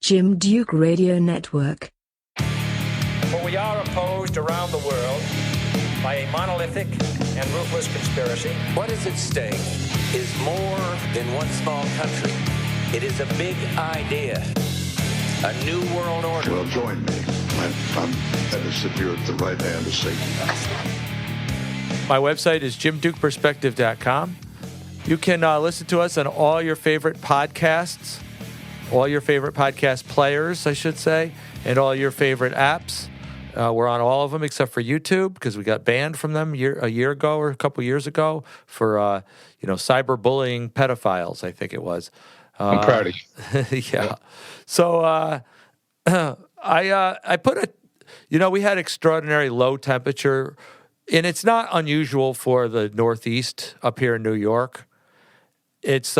Jim Duke Radio Network. For we are opposed around the world by a monolithic and ruthless conspiracy. What is at stake is more than one small country. It is a big idea, a new world order. Well, join me. I'm going to sit here at the right hand of Satan. My website is jimdukeperspective.com. You can listen to us on all your favorite podcasts, all your favorite podcast players, I should say, and all your favorite apps. We're on all of them except for YouTube because we got banned from them a year ago or a couple years ago for cyberbullying pedophiles, I think it was. I'm proud of you. Yeah. So I put we had extraordinary low temperature, and it's not unusual for the Northeast up here in New York. It's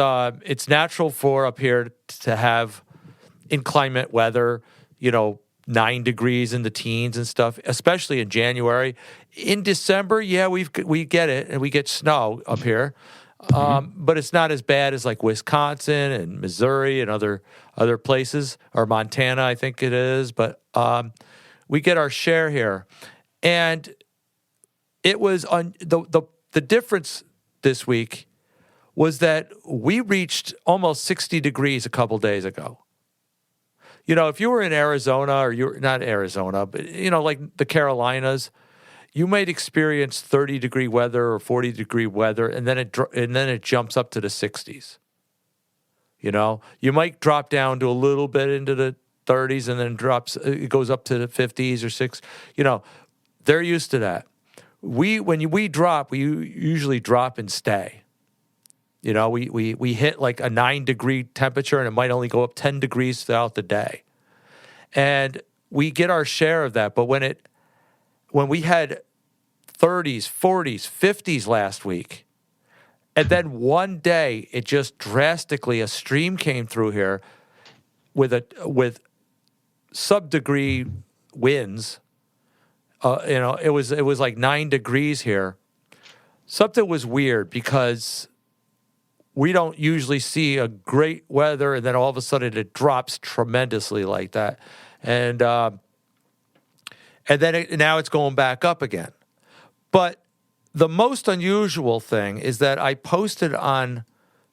natural for up here to have inclement weather, 9 degrees in the teens and stuff, especially in January. In December, yeah, we get it, and we get snow up here. But it's not as bad as like Wisconsin and Missouri and other places, or Montana, I think it is. But we get our share here, and it was on the difference this week was that we reached almost 60 degrees a couple days ago. If you were in Arizona, or you're not Arizona, but like the Carolinas, you might experience 30-degree weather or 40-degree weather, and then it jumps up to the 60s. You might drop down to a little bit into the 30s, and then it goes up to the 50s or 6. They're used to that. When we drop, we usually drop and stay. We hit like a 9-degree temperature, and it might only go up 10 degrees throughout the day, and we get our share of that. But when we had 30s, 40s, 50s last week, and then one day it just drastically, a stream came through here with sub-degree winds. It was like 9 degrees here. Something was weird because we don't usually see a great weather, and then all of a sudden it drops tremendously like that. And then now it's going back up again. But the most unusual thing is that I posted on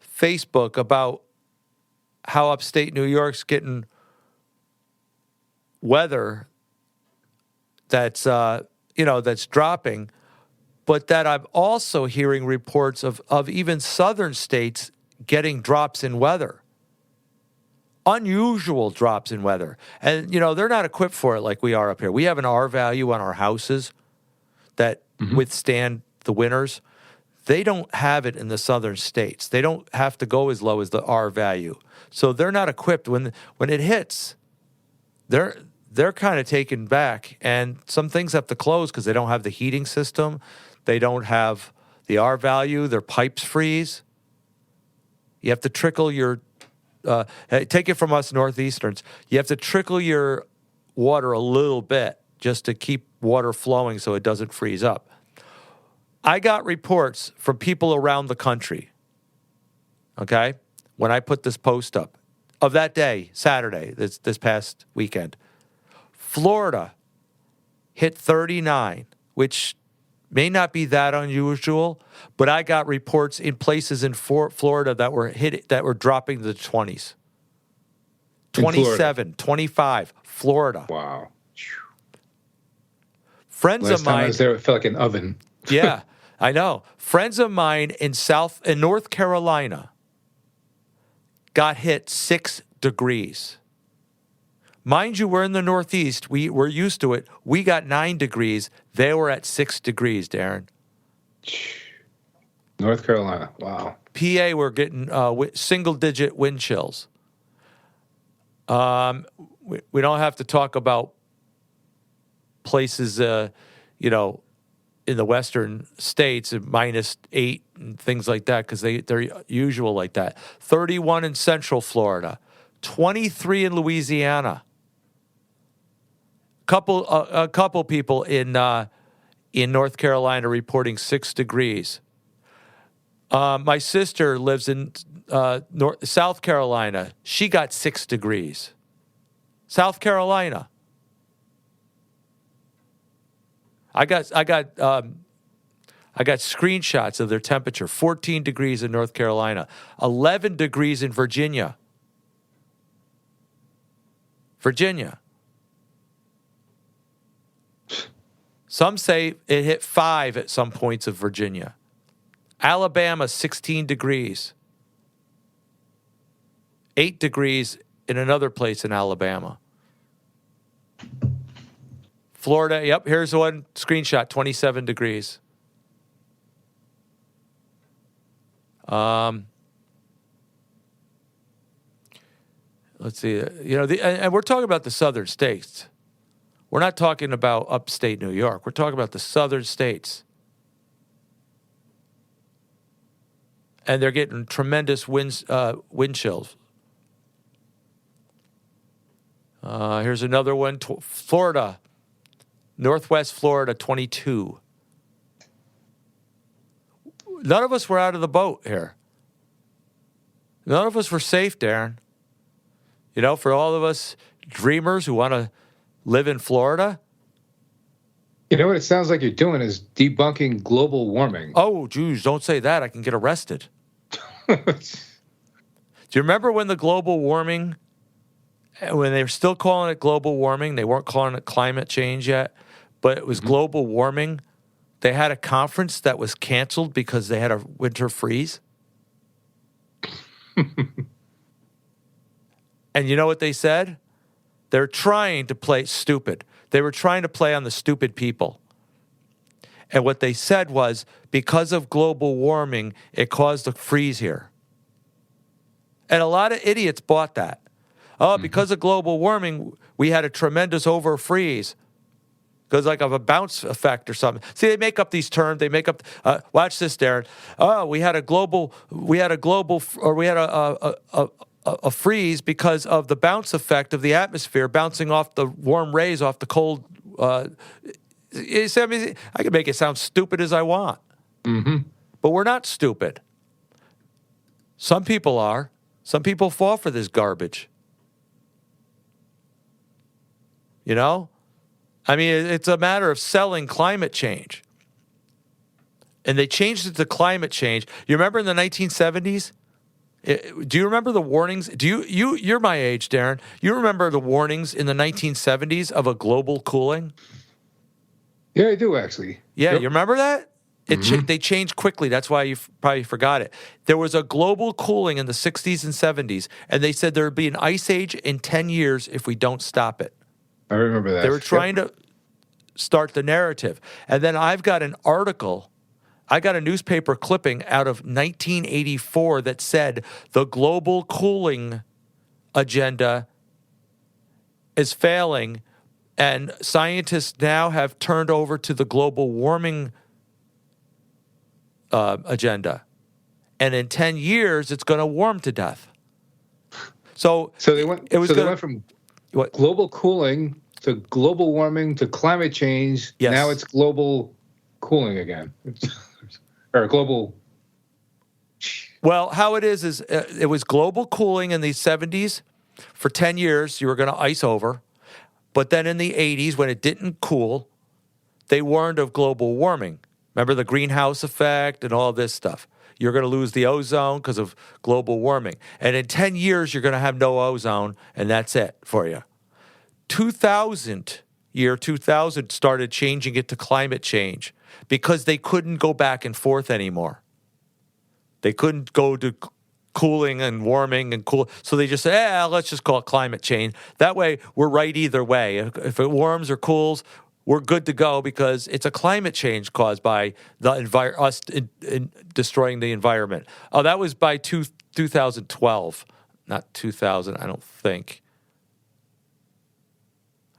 Facebook about how upstate New York's getting weather that's dropping, but that I'm also hearing reports of even southern states getting drops in weather. Unusual drops in weather. And, they're not equipped for it like we are up here. We have an R value on our houses that withstand the winters. They don't have it in the southern states. They don't have to go as low as the R value. So they're not equipped. When it hits, they're kind of taken back. And some things have to close because they don't have the heating system. They don't have the R value. Their pipes freeze. You have to trickle your... take it from us Northeasterns. You have to trickle your water a little bit just to keep water flowing so it doesn't freeze up. I got reports from people around the country, okay, when I put this post up, of that day, Saturday, this past weekend. Florida hit 39, which may not be that unusual, but I got reports in places in Florida that were dropping to the 20s. 27, 25, Florida. Wow. Friends Last of time mine, I was there, it felt like an oven. yeah, I know. Friends of mine in North Carolina got hit 6 degrees. Mind you, we're in the Northeast. We're used to it. We got 9 degrees. They were at 6 degrees, Darren. North Carolina. Wow. PA, we're getting single-digit wind chills. We don't have to talk about places, in the western states at -8 and things like that because they're usual like that. 31 in Central Florida, 23 in Louisiana. A couple people in North Carolina reporting 6 degrees. My sister lives in South Carolina. She got 6 degrees. South Carolina. I got screenshots of their temperature. 14 degrees in North Carolina, 11 degrees in Virginia. Some say it hit 5 at some points of Virginia. Alabama, 16 degrees. 8 degrees in another place in Alabama. Florida, yep, here's one screenshot, 27 degrees. Let's see. And we're talking about the southern states. We're not talking about upstate New York. We're talking about the southern states. And they're getting tremendous wind chills. Here's another one. Florida, Northwest Florida, 22. None of us were out of the boat here. None of us were safe, Darren. For all of us dreamers who want to live in Florida. You know what it sounds like you're doing is debunking global warming. Oh, geez, don't say that. I can get arrested. Do you remember when the global warming, when they were still calling it global warming, they weren't calling it climate change yet, but it was global warming. They had a conference that was canceled because they had a winter freeze. And you know what they said? They're trying to play stupid. They were trying to play on the stupid people. And what they said was, because of global warming, it caused a freeze here. And a lot of idiots bought that. Oh, because of global warming, we had a tremendous overfreeze. Because like of a bounce effect or something. See, they make up these terms. They make up. Watch this, Darren. Oh, we had a freeze because of the bounce effect of the atmosphere bouncing off the warm rays off the cold. I can make it sound stupid as I want, but we're not stupid. Some people are. Some people fall for this garbage. I mean, it's a matter of selling climate change. And they changed it to climate change. You remember in the 1970s? Do you remember the warnings? You're my age, Darren. You remember the warnings in the 1970s of a global cooling? Yeah, I do, actually. Yeah, Yep. You remember that? They changed quickly. That's why you probably forgot it. There was a global cooling in the 60s and 70s, and they said there would be an ice age in 10 years if we don't stop it. I remember that. They were trying to start the narrative. And then I've got an article, I got a newspaper clipping out of 1984 that said the global cooling agenda is failing, and scientists now have turned over to the global warming agenda. And in 10 years, it's going to warm to death. So they went from global cooling to global warming to climate change. Yes. Now it's global cooling again. Or global. Well, how it is it was global cooling in the 70s. For 10 years, you were going to ice over. But then in the 80s, when it didn't cool, they warned of global warming. Remember the greenhouse effect and all this stuff. You're going to lose the ozone because of global warming. And in 10 years, you're going to have no ozone, and that's it for you. 2000 started changing it to climate change because they couldn't go back and forth anymore. They couldn't go to cooling and warming and cool. So they just said, let's just call it climate change. That way, we're right either way. If it warms or cools, we're good to go because it's a climate change caused by us destroying the environment. Oh, that was by 2012, not 2000, I don't think.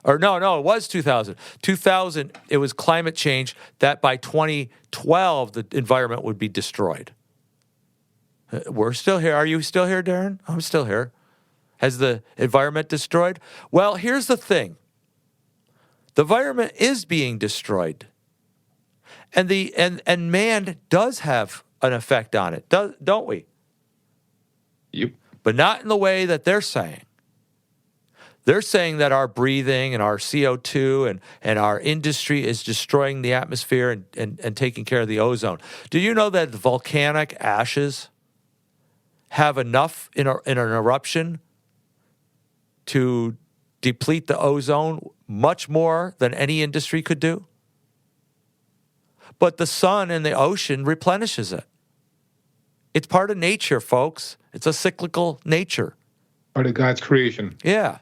Or no, it was 2000. 2000, it was climate change that by 2012, the environment would be destroyed. We're still here. Are you still here, Darren? I'm still here. Has the environment destroyed? Well, here's the thing. The environment is being destroyed. And man does have an effect on it, don't we? Yep. But not in the way that they're saying. They're saying that our breathing and our CO2 and our industry is destroying the atmosphere and taking care of the ozone. Do you know that volcanic ashes have enough in an eruption to deplete the ozone much more than any industry could do? But the sun and the ocean replenishes it. It's part of nature, folks. It's a cyclical nature. Part of God's creation. Yeah.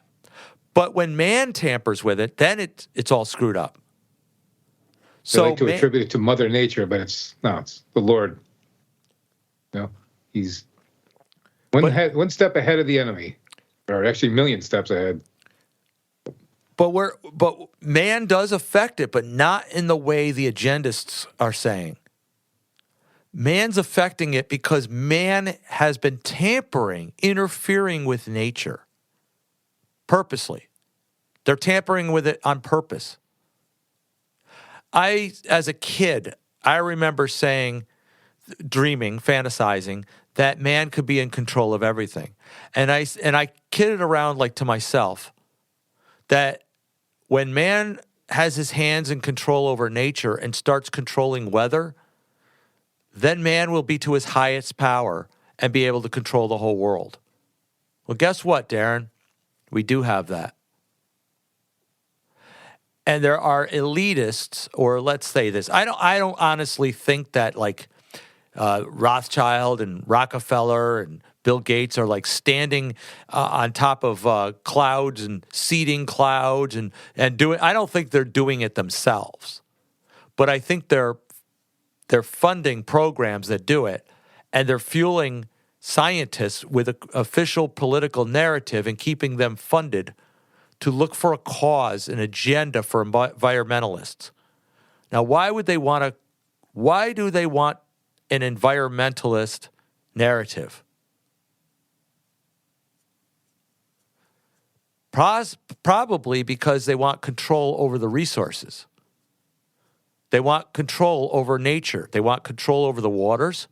But when man tampers with it, then it's all screwed up. So they like to attribute it to Mother Nature, but it's the Lord. He's one step ahead of the enemy, or actually a million steps ahead. But man does affect it, but not in the way the agendists are saying. Man's affecting it because man has been tampering, interfering with nature. Purposely. They're tampering with it on purpose. As a kid, I remember dreaming, fantasizing, that man could be in control of everything. And I kidded around like to myself that when man has his hands in control over nature and starts controlling weather, then man will be to his highest power and be able to control the whole world. Well, guess what, Darren? We do have that. And there are elitists, or let's say this. I don't honestly think that like Rothschild and Rockefeller and Bill Gates are like standing on top of clouds and seeding clouds and doing. I don't think they're doing it themselves, but I think they're funding programs that do it, and they're fueling scientists with an official political narrative and keeping them funded to look for a cause, an agenda for environmentalists. Now, why do they want an environmentalist narrative? Probably because they want control over the resources. They want control over nature. They want control over the waters,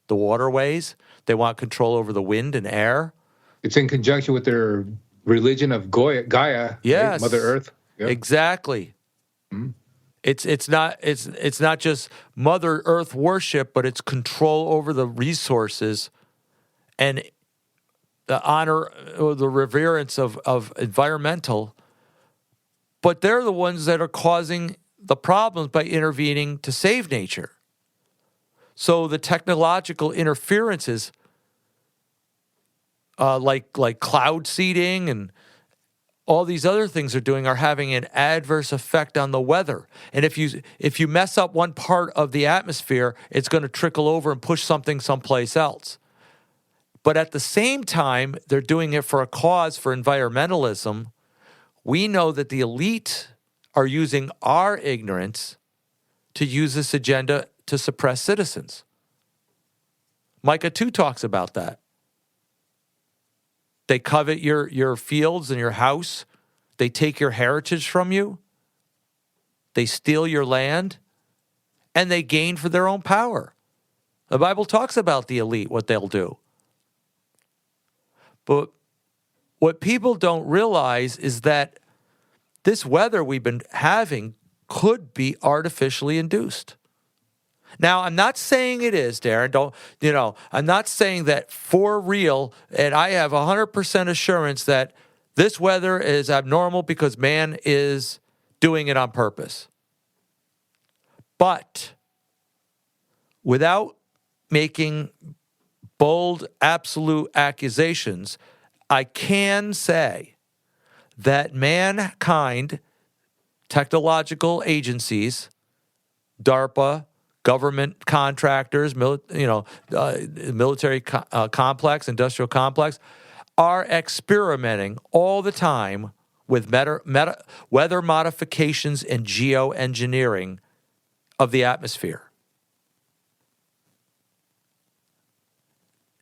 the waterways. They want control over the wind and air. It's in conjunction with their religion of Gaia, yes, right? Mother Earth. Yep. Exactly. Mm-hmm. It's not just Mother Earth worship, but it's control over the resources and the honor or the reverence of environmental. But they're the ones that are causing the problems by intervening to save nature. So the technological interferences, like cloud seeding and all these other things are doing, are having an adverse effect on the weather. And if you mess up one part of the atmosphere, it's going to trickle over and push something someplace else. But at the same time, they're doing it for a cause for environmentalism. We know that the elite are using our ignorance to use this agenda to suppress citizens. Micah 2 talks about that. They covet your fields and your house. They take your heritage from you. They steal your land. And they gain for their own power. The Bible talks about the elite, what they'll do. But what people don't realize is that this weather we've been having could be artificially induced. Now, I'm not saying it is, Darren. I'm not saying that for real, and I have 100% assurance that this weather is abnormal because man is doing it on purpose. But without making bold, absolute accusations, I can say that mankind, technological agencies, DARPA, government contractors, military complex, industrial complex, are experimenting all the time with weather modifications and geoengineering of the atmosphere.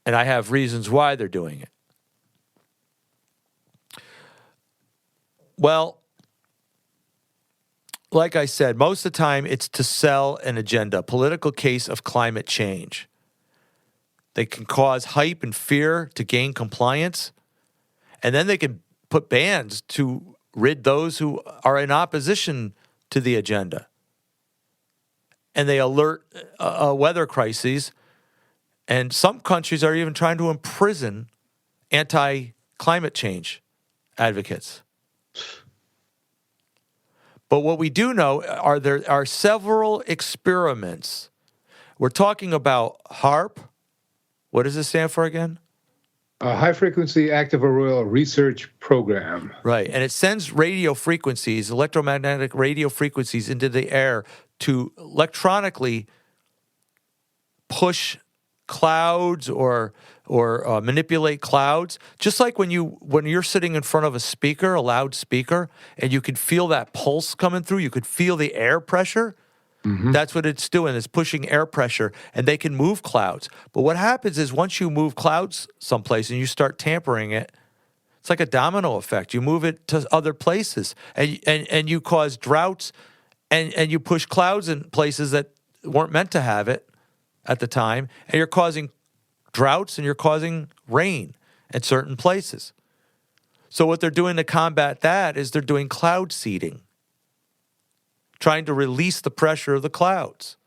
And I have reasons why they're doing it. Well, like I said, most of the time it's to sell an agenda, a political case of climate change. They can cause hype and fear to gain compliance, and then they can put bans to rid those who are in opposition to the agenda. And they alert weather crises. And some countries are even trying to imprison anti-climate change advocates. But what we do know are there are several experiments. We're talking about HAARP. What does this stand for again? High Frequency Active Auroral Research Program. Right. And it sends radio frequencies, electromagnetic radio frequencies into the air to electronically push clouds or manipulate clouds. Just like when you're sitting in front of a speaker, a loudspeaker, and you could feel that pulse coming through, you could feel the air pressure. Mm-hmm. That's what it's doing. It's pushing air pressure, and they can move clouds. But what happens is once you move clouds someplace and you start tampering it, it's like a domino effect. You move it to other places, and you cause droughts, and you push clouds in places that weren't meant to have it at the time, and you're causing droughts and you're causing rain at certain places. So what they're doing to combat that is they're doing cloud seeding, trying to release the pressure of the clouds.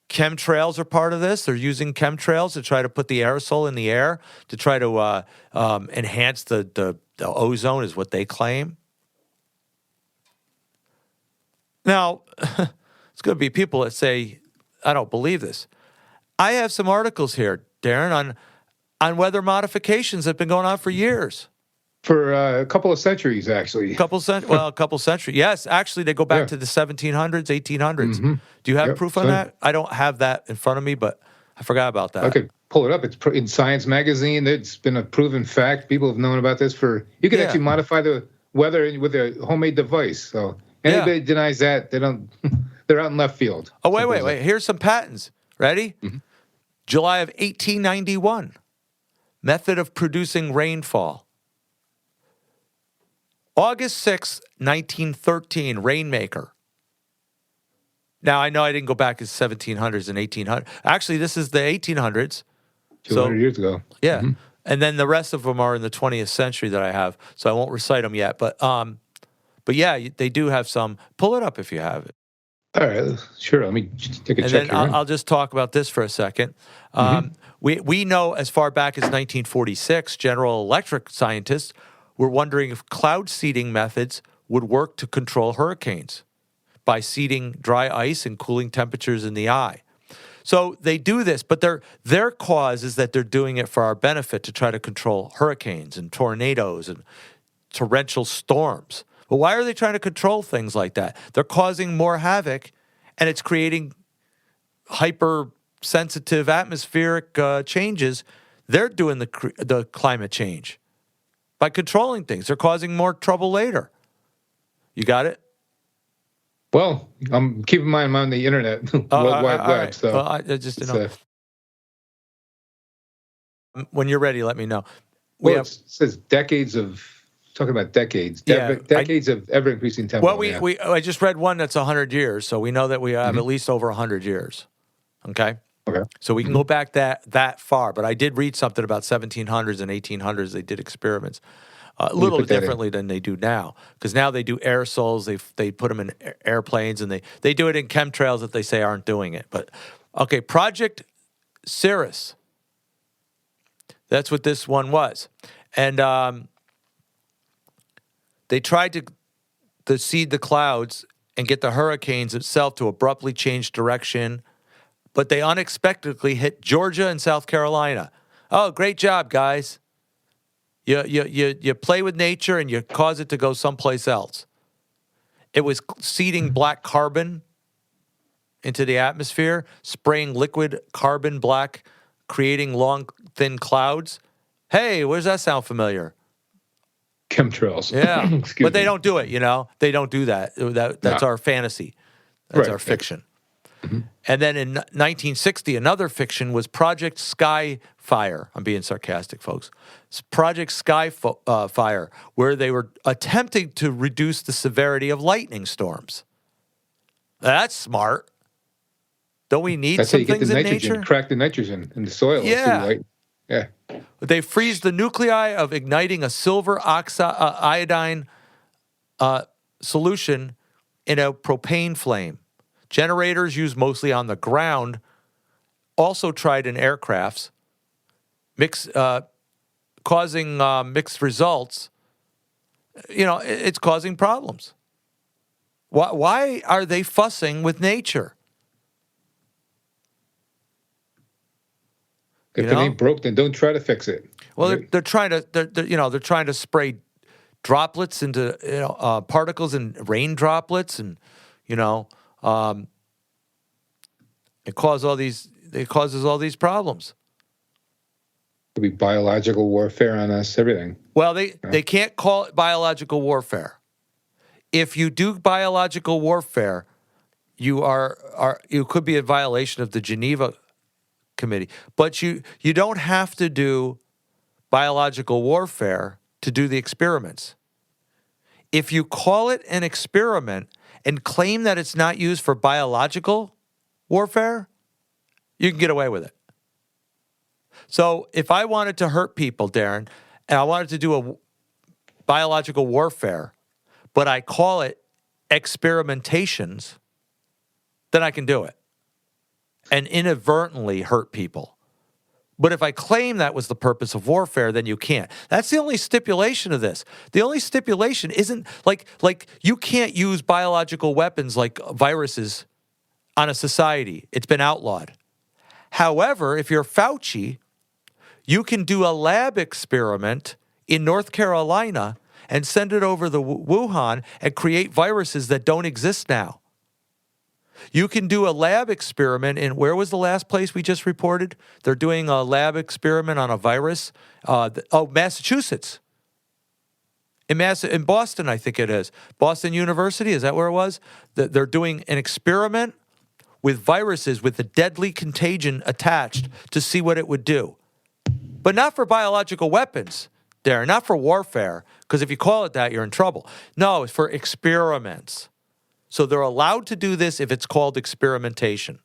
Chemtrails are part of this. They're using chemtrails to try to put the aerosol in the air to try to enhance the ozone, is what they claim. Now, it's going to be people that say, I don't believe this. I have some articles here, Darren, on weather modifications that have been going on for years. For a couple of centuries, actually. A couple centuries. Yes, actually, they go back to the 1700s, 1800s. Mm-hmm. Do you have proof on that? I don't have that in front of me, but I forgot about that. I could pull it up. It's in Science Magazine. It's been a proven fact. People have known about this for... You can actually modify the weather with a homemade device. So anybody denies that, they don't... They're out in left field. Oh, wait. Here's some patents. Ready? Mm-hmm. July of 1891. Method of producing rainfall. August 6, 1913, Rainmaker. Now, I know I didn't go back to the 1700s and 1800s. Actually, this is the 1800s. 200 years ago. Yeah. Mm-hmm. And then the rest of them are in the 20th century that I have, so I won't recite them yet. But yeah, they do have some. Pull it up if you have it. All right, sure. Let me take a check. And then I'll just talk about this for a second. We know as far back as 1946, General Electric scientists were wondering if cloud seeding methods would work to control hurricanes by seeding dry ice and cooling temperatures in the eye. So they do this, but their cause is that they're doing it for our benefit to try to control hurricanes and tornadoes and torrential storms. But why are they trying to control things like that? They're causing more havoc, and it's creating hypersensitive atmospheric changes. They're doing the climate change by controlling things. They're causing more trouble later. You got it? Well, I'm keeping mine on the internet, World Wide Web. Right. So well, I just know. When you're ready, let me know. It says decades of... Talking about decades of ever-increasing temperature. Well, I just read one that's 100 years, so we know that we have at least over 100 years. Okay? So we can go back that far, but I did read something about 1700s and 1800s. They did experiments a little differently than they do now, because now they do aerosols. They put them in airplanes, and they do it in chemtrails that they say aren't doing it. But, okay, Project Cirrus. That's what this one was. And... they tried to seed the clouds and get the hurricanes itself to abruptly change direction, but they unexpectedly hit Georgia and South Carolina. Oh, great job, guys. You play with nature and you cause it to go someplace else. It was seeding black carbon into the atmosphere, spraying liquid carbon black, creating long, thin clouds. Hey, does that sound familiar? Chemtrails. Yeah, but they don't do it, They don't do that. That's our fantasy. That's our fiction. Mm-hmm. And then in 1960, another fiction was Project Skyfire. I'm being sarcastic, folks. It's Project Skyfire, where they were attempting to reduce the severity of lightning storms. That's smart. Don't we need some things in nature? Crack the nitrogen in the soil. Yeah. Yeah. They freeze the nuclei of igniting a silver iodine solution in a propane flame. Generators used mostly on the ground, also tried in aircrafts, causing mixed results. It's causing problems. Why are they fussing with nature? If it ain't broke, then don't try to fix it. Well, they're trying to spray droplets into particles and rain droplets, and it causes all these problems. It'll be biological warfare on us, everything. Well, they can't call it biological warfare. If you do biological warfare, you could be a violation of the Geneva Committee. But you don't have to do biological warfare to do the experiments. If you call it an experiment and claim that it's not used for biological warfare, you can get away with it. So if I wanted to hurt people, Darren, and I wanted to do a biological warfare, but I call it experimentations, then I can do it and inadvertently hurt people. But if I claim that was the purpose of warfare, then you can't. That's the only stipulation of this. The only stipulation isn't like you can't use biological weapons like viruses on a society. It's been outlawed. However, if you're Fauci, you can do a lab experiment in North Carolina and send it over to Wuhan and create viruses that don't exist now. You can do a lab experiment in, where was the last place we just reported? They're doing a lab experiment on a virus. Massachusetts. In Boston, I think it is. Boston University, is that where it was? They're doing an experiment with viruses with the deadly contagion attached to see what it would do. But not for biological weapons, Darren, not for warfare, because if you call it that, you're in trouble. No, it's for experiments. So they're allowed to do this if it's called experimentation.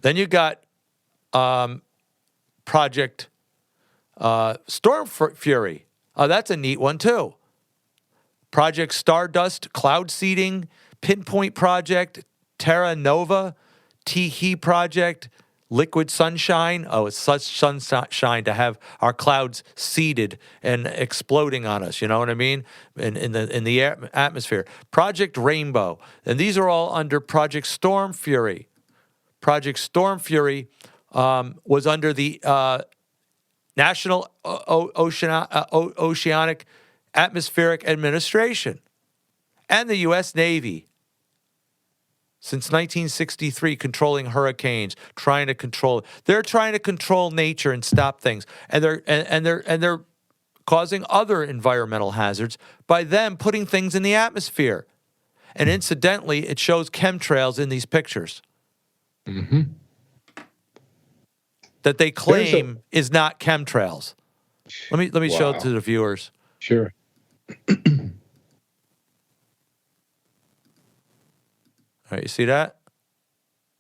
Then you got Project Storm Fury. That's a neat one, too. Project Stardust, Cloud Seeding, Pinpoint Project, Terra Nova, Teehee Project, Liquid Sunshine. Oh, it's such sunshine to have our clouds seeded and exploding on us. You know what I mean? In the atmosphere. Project Rainbow, and these are all under Project Storm Fury. Project Storm Fury was under the National Oceanic Atmospheric Administration and the U.S. Navy. Since 1963, controlling hurricanes, trying to control. They're trying to control nature and stop things, and they're causing other environmental hazards by them putting things in the atmosphere. And incidentally, it shows chemtrails in these pictures that they claim is not chemtrails. Let me show it to the viewers. Sure. All right, you see that?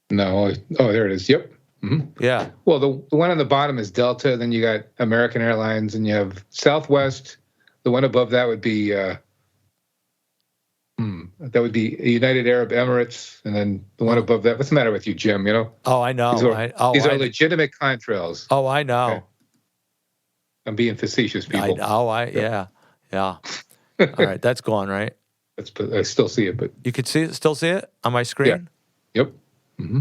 No. Oh, there it is. Yep. Mm-hmm. Yeah. Well, the one on the bottom is Delta. Then you got American Airlines, and you have Southwest. The one above that would be United Arab Emirates, and then the one above that. What's the matter with you, Jim? You know? Oh, I know. These are legitimate contrails. Oh, I know. Okay. I'm being facetious, people. Yeah. All right, that's gone, right? I still see it, but you could still see it on my screen. Yeah. Yep. Mm-hmm.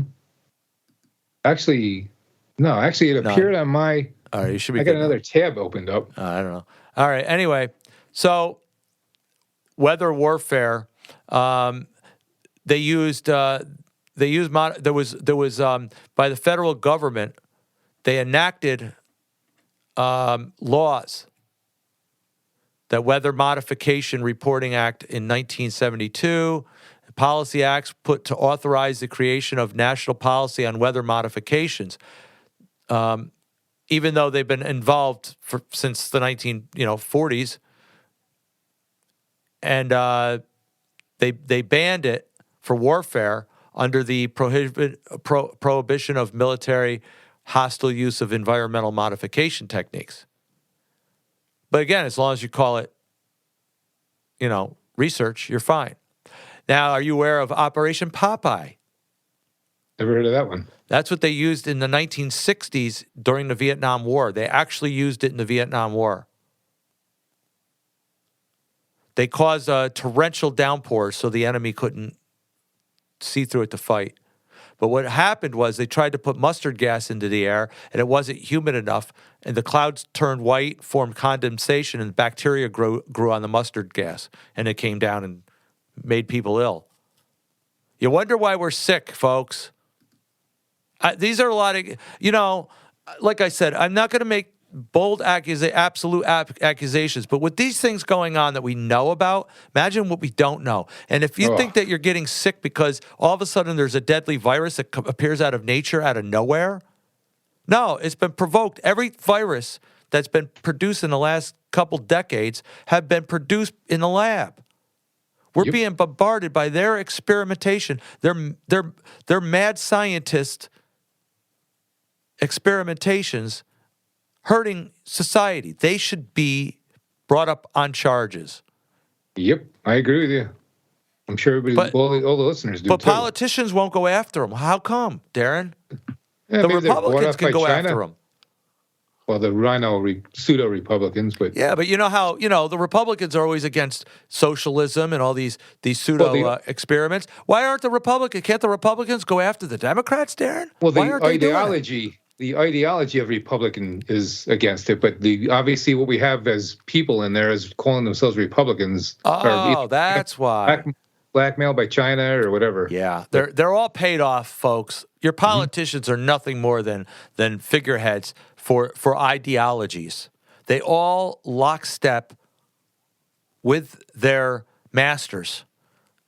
Actually, it appeared on my. All right, you should be. I got another tab opened up. I don't know. All right. Anyway, so weather warfare. There was by the federal government. They enacted laws. The Weather Modification Reporting Act in 1972, policy acts put to authorize the creation of national policy on weather modifications. Even though they've been involved since the 1940s, and they banned it for warfare under the prohibition of military hostile use of environmental modification techniques. But again, as long as you call it, research, you're fine. Now, are you aware of Operation Popeye? Never heard of that one. That's what they used in the 1960s during the Vietnam War. They actually used it in the Vietnam War. They caused torrential downpours so the enemy couldn't see through it to fight. But what happened was they tried to put mustard gas into the air, and it wasn't humid enough, and the clouds turned white, formed condensation, and bacteria grew on the mustard gas, and it came down and made people ill. You wonder why we're sick, folks. These are a lot of, like I said, I'm not going to make bold absolute accusations, but with these things going on that we know about, imagine what we don't know. And if you think that you're getting sick because all of a sudden there's a deadly virus that appears out of nature, out of nowhere, no, it's been provoked. Every virus that's been produced in the last couple decades have been produced in the lab. We're being bombarded by their experimentation. They're mad scientist experimentations hurting society. They should be brought up on charges. Yep, I agree with you. I'm sure everybody, all the listeners do. But too. Politicians won't go after them. How come, Darren? Yeah, The Republicans can go after them. Well, the pseudo-Republicans, but yeah, but you know how the Republicans are always against socialism and all these pseudo experiments. Why aren't the Republicans? Can't the Republicans go after the Democrats, Darren? Well, Why aren't they doing it? The ideology of Republican is against it, but obviously what we have as people in there is calling themselves Republicans. Oh, that's why. Blackmailed by China or whatever. Yeah, they're all paid off, folks. Your politicians are nothing more than figureheads for ideologies. They all lockstep with their masters.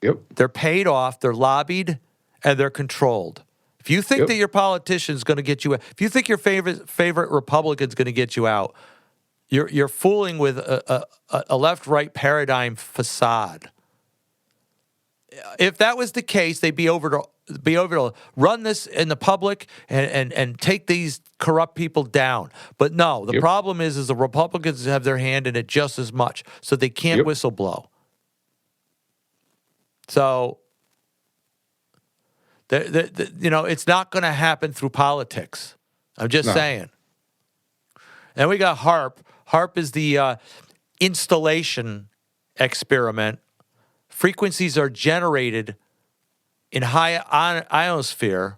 Yep. They're paid off, they're lobbied, and they're controlled. If you think that your politician's going to get you, if you think your favorite Republican's going to get you out, you're fooling with a left-right paradigm facade. If that was the case, they'd be over to run this in the public and take these corrupt people down. But no, the problem is the Republicans have their hand in it just as much, so they can't whistleblow. So, it's not going to happen through politics. I'm just saying. And we got HAARP. HAARP is the installation experiment. Frequencies are generated in high ionosphere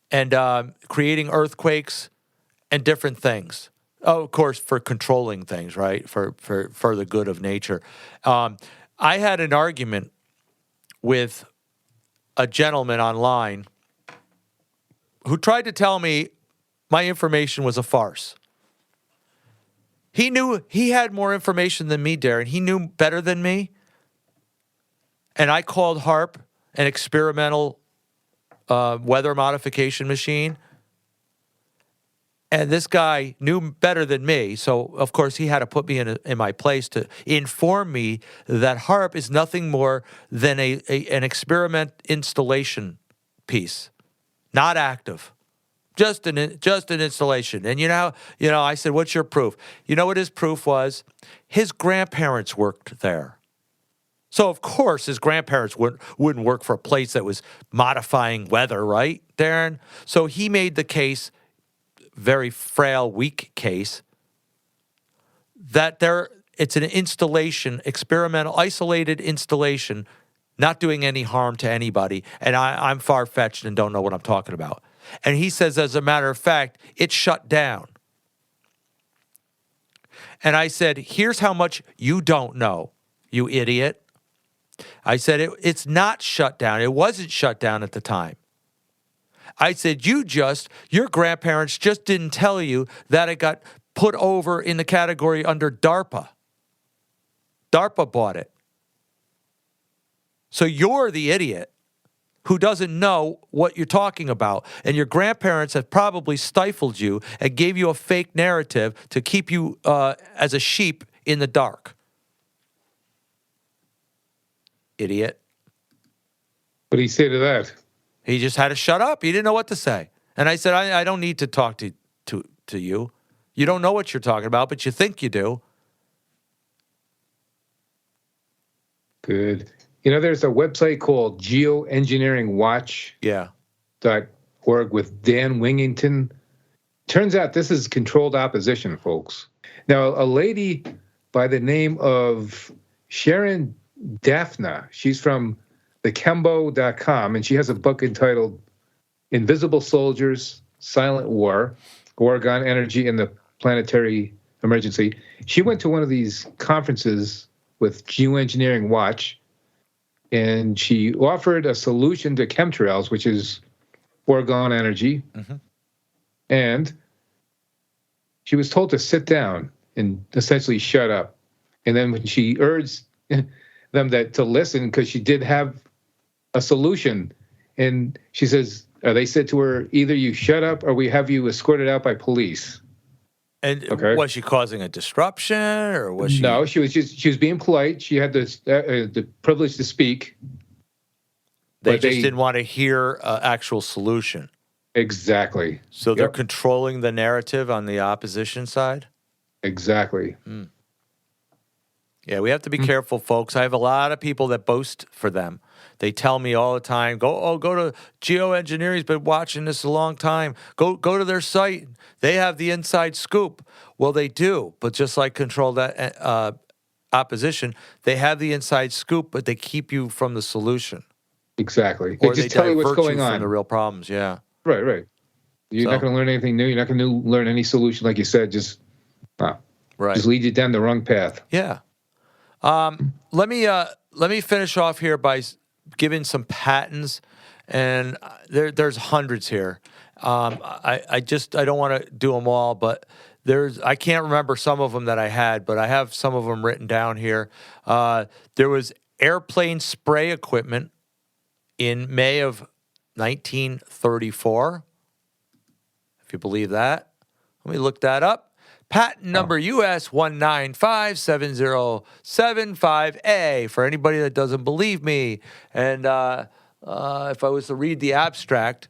and creating earthquakes and different things. Oh, of course, for controlling things, right? For the good of nature. I had an argument with a gentleman online who tried to tell me my information was a farce. He knew he had more information than me, Darren. He knew better than me. And I called HAARP an experimental weather modification machine. And this guy knew better than me. So, of course, he had to put me in my place to inform me that HAARP is nothing more than an experiment installation piece, not active. Just an installation. And I said, "What's your proof?" You know what his proof was? His grandparents worked there. So, of course, his grandparents wouldn't work for a place that was modifying weather, right, Darren? So he made the case, very frail, weak case, that it's an installation, experimental, isolated installation, not doing any harm to anybody. And I'm far-fetched and don't know what I'm talking about. And he says, as a matter of fact, it shut down. And I said, here's how much you don't know, you idiot. I said, it's not shut down. It wasn't shut down at the time. I said, your grandparents just didn't tell you that it got put over in the category under DARPA. DARPA bought it. So you're the idiot who doesn't know what you're talking about. And your grandparents have probably stifled you and gave you a fake narrative to keep you as a sheep in the dark. Idiot. What did he say to that? He just had to shut up. He didn't know what to say. And I said, I don't need to talk to you. You don't know what you're talking about, but you think you do. Good. There's a website called geoengineeringwatch.org Yeah. with Dan Wingington. Turns out this is controlled opposition, folks. Now, a lady by the name of Sharon Daphna, she's from thekembo.com, and she has a book entitled Invisible Soldiers, Silent War, Oregon Energy and the Planetary Emergency. She went to one of these conferences with Geoengineering Watch, and she offered a solution to chemtrails, which is Oregon Energy. Mm-hmm. And she was told to sit down and essentially shut up. And then when she urged them to listen, because she did have a solution, and she says, they said to her, either you shut up or we have you escorted out by police. And Okay. was she causing a disruption, or was she? No, she was being polite. She had the privilege to speak. They just didn't want to hear an actual solution. Exactly. So they're controlling the narrative on the opposition side? Exactly. Yeah, we have to be careful, folks. I have a lot of people that boast for them. They tell me all the time, go to Geoengineering's been watching this a long time. Go to their site. They have the inside scoop. Well, they do, but just like controlled opposition, they have the inside scoop, but they keep you from the solution. Exactly. Or They just tell you what's going from on. the real problems, yeah. Right. You're not going to learn anything new. You're not going to learn any solution, like you said. Just lead you down the wrong path. Yeah. Let me finish off here by giving some patents, and there's hundreds here. I don't want to do them all, but I can't remember some of them that I had, but I have some of them written down here. There was airplane spray equipment in May of 1934. If you believe that, let me look that up. Patent number US 1957075A for anybody that doesn't believe me. And if I was to read the abstract,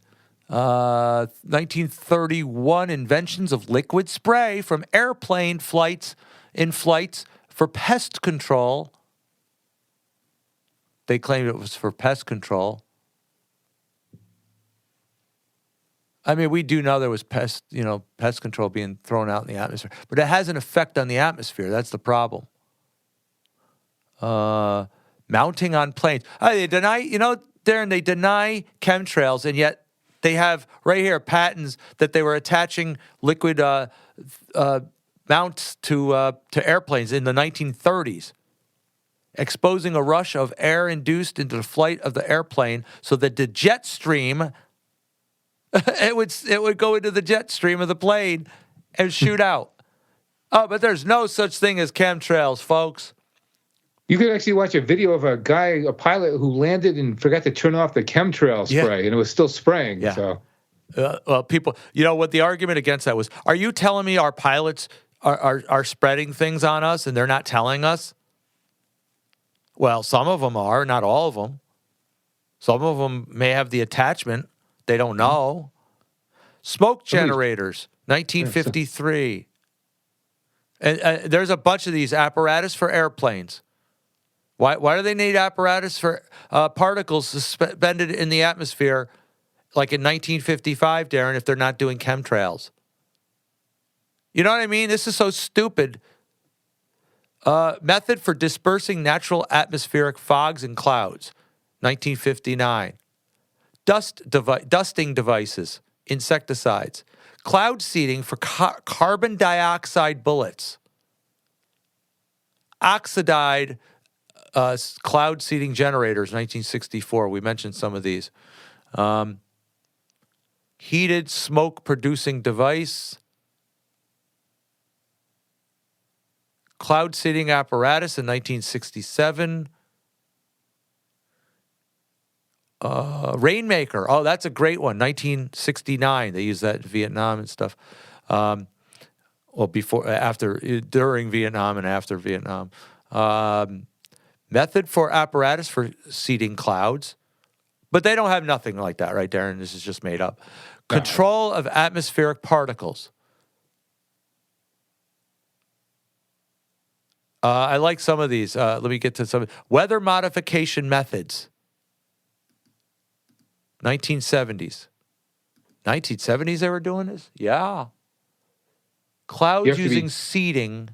1931 inventions of liquid spray from airplane flights for pest control. They claimed it was for pest control. I mean, we do know there was pest control being thrown out in the atmosphere, but it has an effect on the atmosphere. That's the problem. Mounting on planes. They deny, Darren, they deny chemtrails, and yet they have right here patents that they were attaching liquid mounts to airplanes in the 1930s, exposing a rush of air induced into the flight of the airplane so that the jet stream it would go into the jet stream of the plane and shoot out. Oh, but there's no such thing as chemtrails, folks. You could actually watch a video of a pilot who landed and forgot to turn off the chemtrail spray, and it was still spraying. Yeah. So, well, people, what the argument against that was, are you telling me our pilots are spreading things on us and they're not telling us? Well, some of them are, not all of them. Some of them may have the attachment. They don't know. Smoke generators, 1953. And there's a bunch of these apparatus for airplanes. Why do they need apparatus for particles suspended in the atmosphere like in 1955, Darren, if they're not doing chemtrails? You know what I mean? This is so stupid. Method for dispersing natural atmospheric fogs and clouds, 1959. Dusting devices, insecticides. Cloud seeding for carbon dioxide bullets. Oxidide cloud seeding generators, 1964. We mentioned some of these. Heated smoke producing device. Cloud seeding apparatus in 1967. Rainmaker. Oh, that's a great one. 1969. They used that in Vietnam and stuff. During Vietnam and after Vietnam. Method for apparatus for seeding clouds. But they don't have nothing like that, right, Darren? This is just made up. Control of atmospheric particles. I like some of these. Let me get to some. Weather modification methods. 1970s. 1970s they were doing this? Yeah. Clouds using seeding.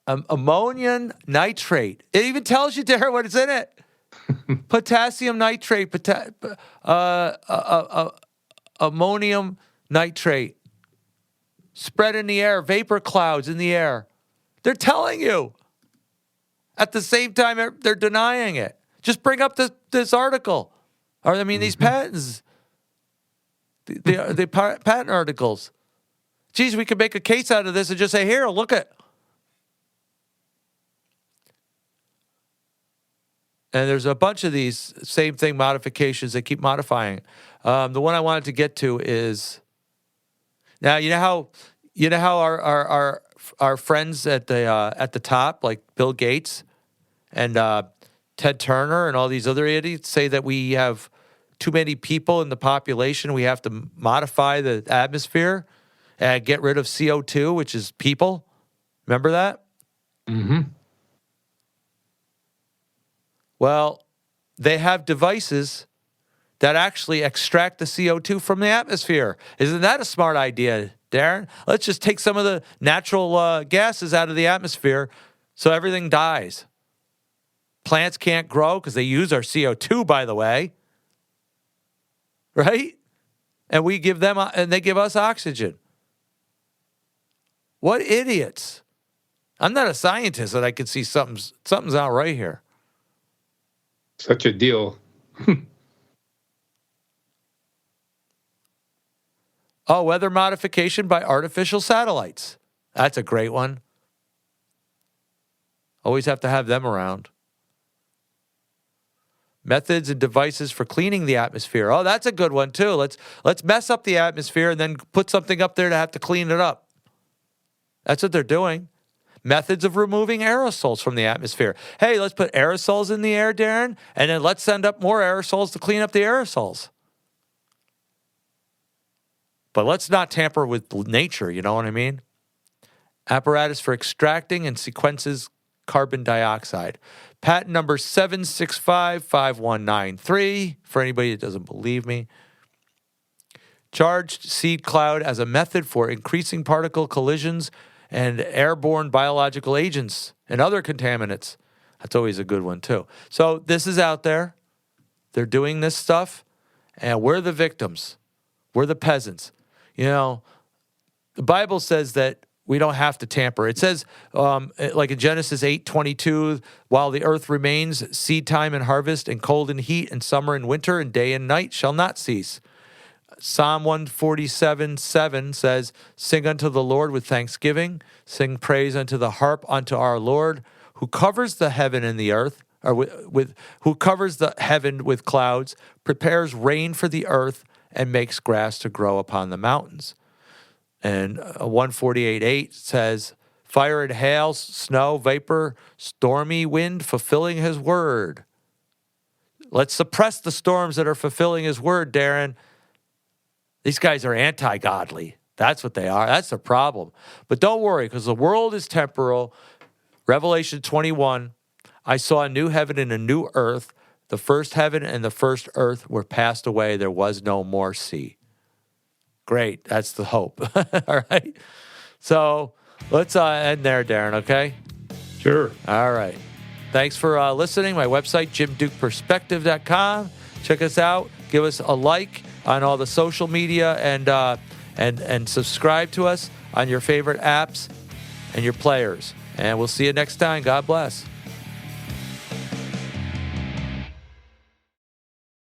Ammonium nitrate. It even tells you there what is in it. Potassium nitrate. Ammonium nitrate. Spread in the air. Vapor clouds in the air. They're telling you. At the same time, they're denying it. Just bring up this article. Or, I mean, these patents. The patent articles. Geez, we could make a case out of this and just say, here, look at. And there's a bunch of these same thing modifications. They keep modifying. The one I wanted to get to is now you know how our friends at the top, like Bill Gates and Ted Turner and all these other idiots, say that we have too many people in the population. We have to modify the atmosphere and get rid of CO2, which is people. Remember that? Mm-hmm. Well, they have devices that actually extract the CO2 from the atmosphere. Isn't that a smart idea, Darren? Let's just take some of the natural gases out of the atmosphere so everything dies. Plants can't grow because they use our CO2, by the way. Right? And we give them, and they give us oxygen. What idiots. I'm not a scientist, and I can see something's out right here. Such a deal. Oh, weather modification by artificial satellites. That's a great one. Always have to have them around. Methods and devices for cleaning the atmosphere. Oh, that's a good one too. Let's mess up the atmosphere and then put something up there to have to clean it up. That's what they're doing. Methods of removing aerosols from the atmosphere. Hey, let's put aerosols in the air, Darren, and then let's send up more aerosols to clean up the aerosols. But let's not tamper with nature, you know what I mean? Apparatus for extracting and sequences carbon dioxide. Patent number 7655193, for anybody that doesn't believe me. Charged seed cloud as a method for increasing particle collisions and airborne biological agents and other contaminants. That's always a good one, too. So this is out there. They're doing this stuff, and we're the victims. We're the peasants. You know, the Bible says that we don't have to tamper. It says, like in Genesis 8:22, while the earth remains, seed time and harvest, and cold and heat, and summer and winter, and day and night shall not cease. Psalm 147:7 says, sing unto the Lord with thanksgiving, sing praise unto the harp unto our Lord, who covers the heaven and the earth, or who covers the heaven with clouds, prepares rain for the earth, and makes grass to grow upon the mountains. And 148:8 says, fire and hail, snow, vapor, stormy wind, fulfilling his word. Let's suppress the storms that are fulfilling his word, Darren. These guys are anti-godly. That's what they are. That's the problem. But don't worry, because the world is temporal. Revelation 21, I saw a new heaven and a new earth. The first heaven and the first earth were passed away. There was no more sea. Great. That's the hope. All right. So let's end there, Darren, okay? Sure. All right. Thanks for listening. My website, jimdukeperspective.com. Check us out. Give us a like on all the social media and subscribe to us on your favorite apps and your players. And we'll see you next time. God bless.